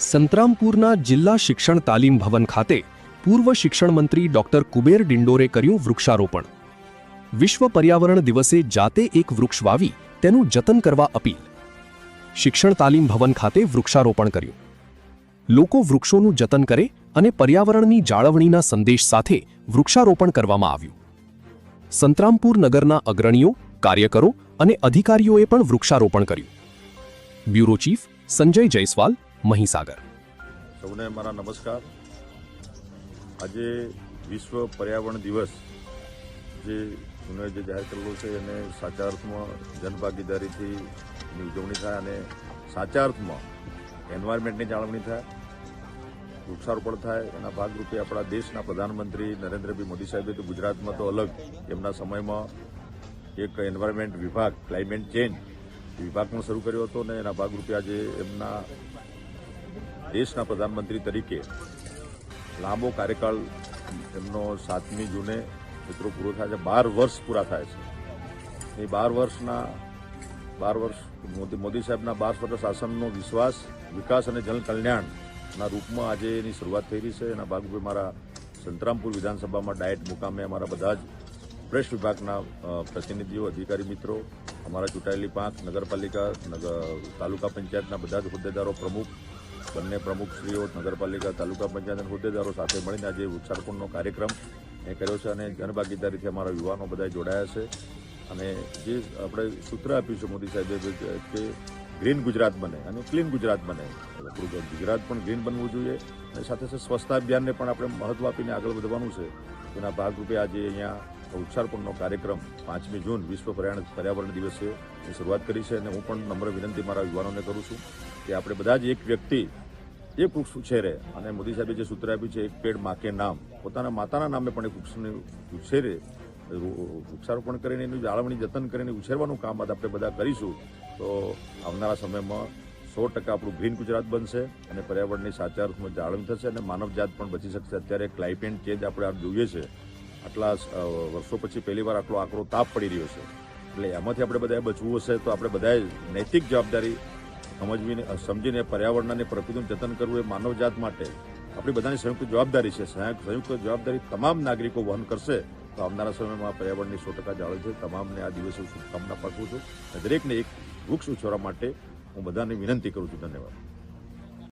સંતરામપુરના જિલ્લા શિક્ષણ તાલીમ ભવન ખાતે પૂર્વ શિક્ષણ મંત્રી ડોક્ટર કુબેર ડિંડોરે કર્યું વૃક્ષારોપણ. વિશ્વ પર્યાવરણ દિવસે જાતે એક વૃક્ષ વાવી તેનું જતન કરવા અપીલ. શિક્ષણ તાલીમ ભવન ખાતે વૃક્ષારોપણ કર્યું. લોકો વૃક્ષોનું જતન કરે અને પર્યાવરણની જાળવણીના સંદેશ સાથે વૃક્ષારોપણ કરવામાં આવ્યું. સંતરામપુર નગરના અગ્રણીઓ, કાર્યકરો અને અધિકારીઓએ પણ વૃક્ષારોપણ કર્યું. Bureau chief Sanjay Jaiswal, Mahisagar. સૌને મારા નમસ્કાર. આજે વિશ્વ પર્યાવરણ દિવસ જે જાહેર કરેલો છે અને સાચા અર્થમાં જનભાગીદારીથી ઉજવણી થાય અને સાચા અર્થમાં એન્વાયરમેન્ટની જાળવણી થાય, વૃક્ષારોપણ થાય. એના ભાગરૂપે આપણા દેશના પ્રધાનમંત્રી નરેન્દ્રભાઈ મોદી સાહેબે તો ગુજરાતમાં તો અલગ એમના સમયમાં એક એન્વાયરમેન્ટ વિભાગ, ક્લાઇમેટ ચેન્જ વિભાગ પણ શરૂ કર્યો હતો અને એના ભાગરૂપે આજે એમના દેશના પ્રધાનમંત્રી તરીકે લાંબો કાર્યકાળ એમનો 7મી જૂને મિત્રો પૂરો થાય છે. 12 વર્ષ પૂરા થાય છે. એ 12 વર્ષ મોદી સાહેબના 12 વર્ષ શાસનનો વિશ્વાસ, વિકાસ અને જનકલ્યાણના રૂપમાં આજે એની શરૂઆત થઈ રહી છે. એના ભાગરૂપે મારા સંતરામપુર વિધાનસભામાં ડાયટ મુકામે અમારા બધા જ પ્રેસ વિભાગના પ્રતિનિધિઓ, અધિકારી મિત્રો, અમારા ચૂંટાયેલી 5 નગરપાલિકા, તાલુકા પંચાયતના બધા જ હોદ્દેદારો, પ્રમુખ, બંને પ્રમુખશ્રીઓ, નગરપાલિકા, તાલુકા પંચાયતના હોદ્દેદારો સાથે મળીને આજે વૃક્ષારોપણનો કાર્યક્રમ એ કર્યો છે અને જનભાગીદારીથી અમારા યુવાનો બધા જોડાયા છે. અને જે આપણે સૂત્ર આપ્યું છે મોદી સાહેબે કે ગ્રીન ગુજરાત બને અને ક્લીન ગુજરાત બને, ગુજરાત પણ ગ્રીન બનવું જોઈએ અને સાથે સાથે સ્વચ્છતા અભિયાનને પણ આપણે મહત્વ આપીને આગળ વધવાનું છે. તેના ભાગરૂપે આજે અહીંયા વૃક્ષારોપણનો કાર્યક્રમ 5મી જૂન વિશ્વ પર્યાવરણ દિવસે શરૂઆત કરી છે અને હું પણ નમ્ર વિનંતી મારા યુવાનોને કરું છું કે આપણે બધા જ એક વ્યક્તિ એક વૃક્ષ ઉછેરે અને મોદી સાહેબે જે સૂત્ર આપ્યું છે એક પેડ મા કે નામ, પોતાના માતાના નામે પણ એક વૃક્ષને ઉછેરે, વૃક્ષારોપણ કરીને એનું જાળવણી, જતન કરીને ઉછેરવાનું કામ આપણે બધા કરીશું તો આવનારા સમયમાં 100% આપણું ગ્રીન ગુજરાત બનશે અને પર્યાવરણની સાચા અર્થમાં જાળવણી થશે અને માનવજાત પણ બચી શકશે. અત્યારે ક્લાઇમેટ ચેન્જ આપણે આ જોઈએ છે, આટલા વર્ષો પછી પહેલીવાર આટલો આકરો તાપ પડી રહ્યો છે. એટલે એમાંથી આપણે બધાએ બચવું હશે તો આપણે બધાએ નૈતિક જવાબદારી સમજીને પર્યાવરણ અને પ્રકૃતિનું જતન કરવું એ માનવજાત માટે આપણી બધાની સંયુક્ત જવાબદારી છે. સંયુક્ત જવાબદારી તમામ નાગરિકો વહન કરશે તો આવનારા સમયમાં પર્યાવરણની 100% જાળવણી છે. તમામને આ દિવસે શુભકામના પાઠવું છું અને દરેકને એક વૃક્ષ ઉછેરવા માટે હું બધાને વિનંતી કરું છું. ધન્યવાદ.